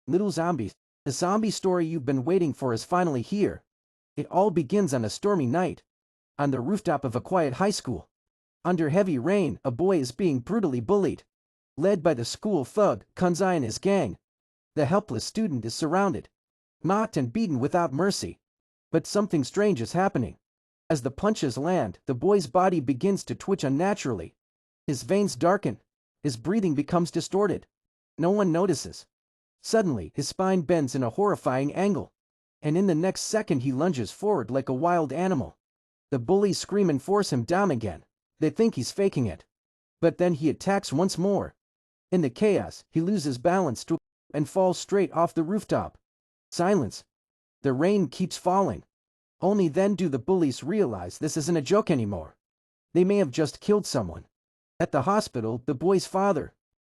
Little zombies. The zombie story you've been waiting for is finally here. It all begins on a stormy night. On the rooftop of a quiet high school. Under heavy rain, a boy is being brutally bullied. Led by the school thug, Kunzai and his gang. The helpless student is surrounded. Mocked and beaten without mercy. But something strange is happening. As the punches land, the boy's body begins to twitch unnaturally. His veins darken. His breathing becomes distorted. No one notices. Suddenly, his spine bends in a horrifying angle. And in the next second he lunges forward like a wild animal. The bullies scream and force him down again. They think he's faking it. But then he attacks once more. In the chaos, he loses balance and falls straight off the rooftop. Silence. The rain keeps falling. Only then do the bullies realize this isn't a joke anymore. They may have just killed someone. At the hospital, the boy's father,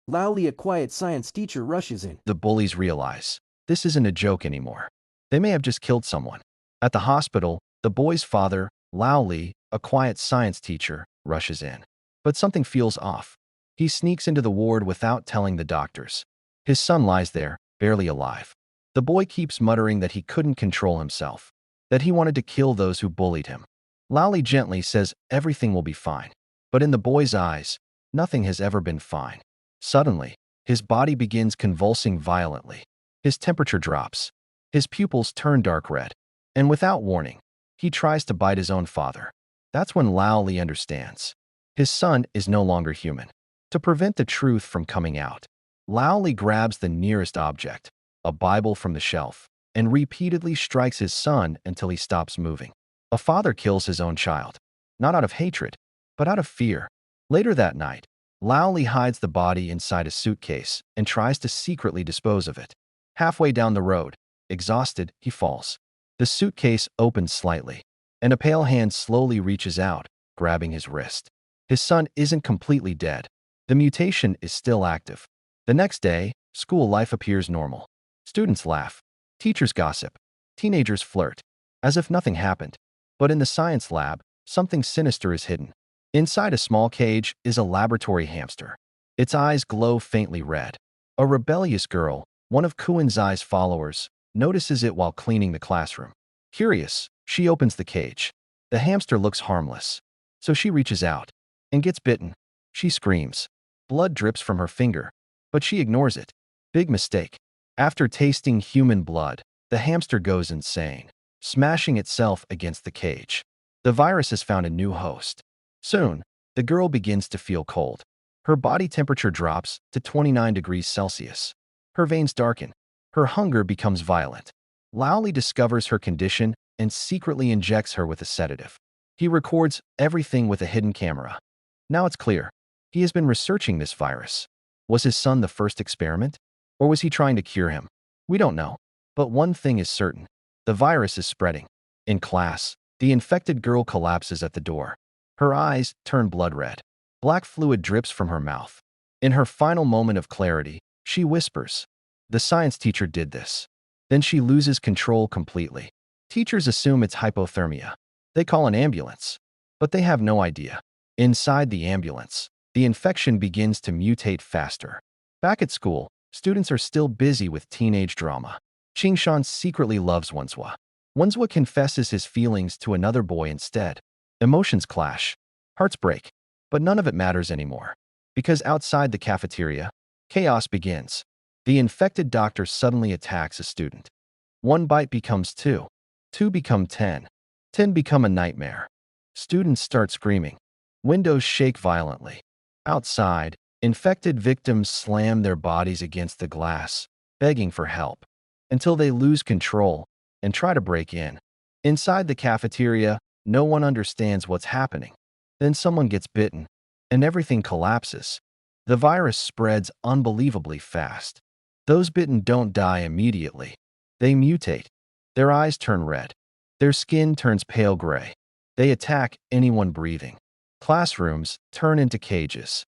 loudly a quiet science teacher, rushes in. The bullies realize this isn't a joke anymore. They may have just killed someone. At the hospital, the boy's father, loudly a quiet science teacher, rushes in. But something feels off. He sneaks into the ward without telling the doctors. His son lies there, barely alive. The boy keeps muttering that he couldn't control himself, that he wanted to kill those who bullied him. Lally gently says everything will be fine. But in the boy's eyes, nothing has ever been fine. Suddenly, his body begins convulsing violently. His temperature drops. His pupils turn dark red. And without warning, he tries to bite his own father. That's when Lally understands. His son is no longer human. To prevent the truth from coming out, Lally grabs the nearest object, a Bible from the shelf, and repeatedly strikes his son until he stops moving. A father kills his own child, not out of hatred, but out of fear. Later that night, Lally hides the body inside a suitcase and tries to secretly dispose of it. Halfway down the road, exhausted, he falls. The suitcase opens slightly, and a pale hand slowly reaches out, grabbing his wrist. His son isn't completely dead. The mutation is still active. The next day, school life appears normal. Students laugh. Teachers gossip. Teenagers flirt. As if nothing happened. But in the science lab, something sinister is hidden. Inside a small cage is a laboratory hamster. Its eyes glow faintly red. A rebellious girl, one of Kuenzai's followers, notices it while cleaning the classroom. Curious, she opens the cage. The hamster looks harmless. So she reaches out and gets bitten. She screams. Blood drips from her finger, but she ignores it. Big mistake. After tasting human blood, the hamster goes insane, smashing itself against the cage. The virus has found a new host. Soon, the girl begins to feel cold. Her body temperature drops to 29 degrees Celsius. Her veins darken. Her hunger becomes violent. Lowly discovers her condition and secretly injects her with a sedative. He records everything with a hidden camera. Now it's clear. He has been researching this virus. Was his son the first experiment? Or was he trying to cure him? We don't know. But one thing is certain. The virus is spreading. In class, the infected girl collapses at the door. Her eyes turn blood red. Black fluid drips from her mouth. In her final moment of clarity, she whispers, "The science teacher did this." Then she loses control completely. Teachers assume it's hypothermia. They call an ambulance. But they have no idea. Inside the ambulance, the infection begins to mutate faster. Back at school, students are still busy with teenage drama. Qingshan secretly loves Wenzhua. Wenzhua confesses his feelings to another boy instead. Emotions clash. Hearts break. But none of it matters anymore. Because outside the cafeteria, chaos begins. The infected doctor suddenly attacks a student. One bite becomes two. Two become 10. 10 become a nightmare. Students start screaming. Windows shake violently. Outside, infected victims slam their bodies against the glass, begging for help, until they lose control and try to break in. Inside the cafeteria, no one understands what's happening. Then someone gets bitten, and everything collapses. The virus spreads unbelievably fast. Those bitten don't die immediately. They mutate. Their eyes turn red. Their skin turns pale gray. They attack anyone breathing. Classrooms turn into cages.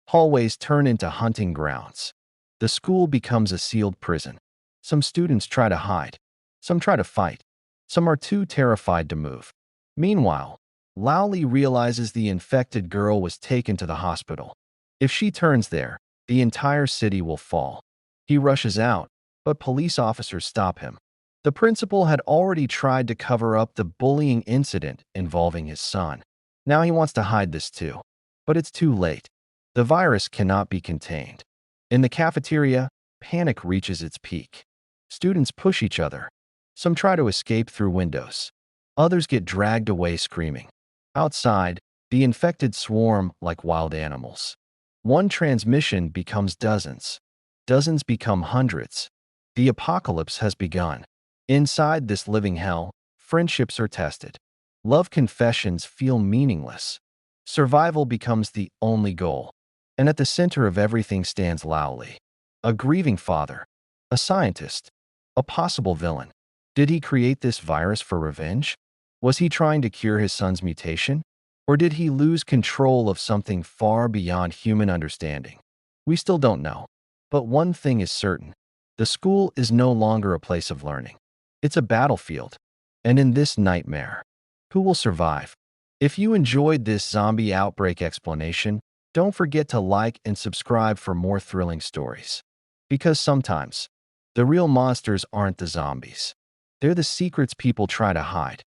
Hallways turn into hunting grounds. The school becomes a sealed prison. Some students try to hide. Some try to fight. Some are too terrified to move. Meanwhile, Lowly realizes the infected girl was taken to the hospital. If she turns there, the entire city will fall. He rushes out, but police officers stop him. The principal had already tried to cover up the bullying incident involving his son. Now he wants to hide this too. But it's too late. The virus cannot be contained. In the cafeteria, panic reaches its peak. Students push each other. Some try to escape through windows. Others get dragged away screaming. Outside, the infected swarm like wild animals. One transmission becomes dozens. Dozens become hundreds. The apocalypse has begun. Inside this living hell, friendships are tested. Love confessions feel meaningless. Survival becomes the only goal. And at the center of everything stands Lowley, a grieving father, a scientist, a possible villain. Did he create this virus for revenge? Was he trying to cure his son's mutation? Or did he lose control of something far beyond human understanding? We still don't know. But one thing is certain. The school is no longer a place of learning. It's a battlefield. And in this nightmare, who will survive? If you enjoyed this zombie outbreak explanation, don't forget to like and subscribe for more thrilling stories. Because sometimes, the real monsters aren't the zombies. They're the secrets people try to hide.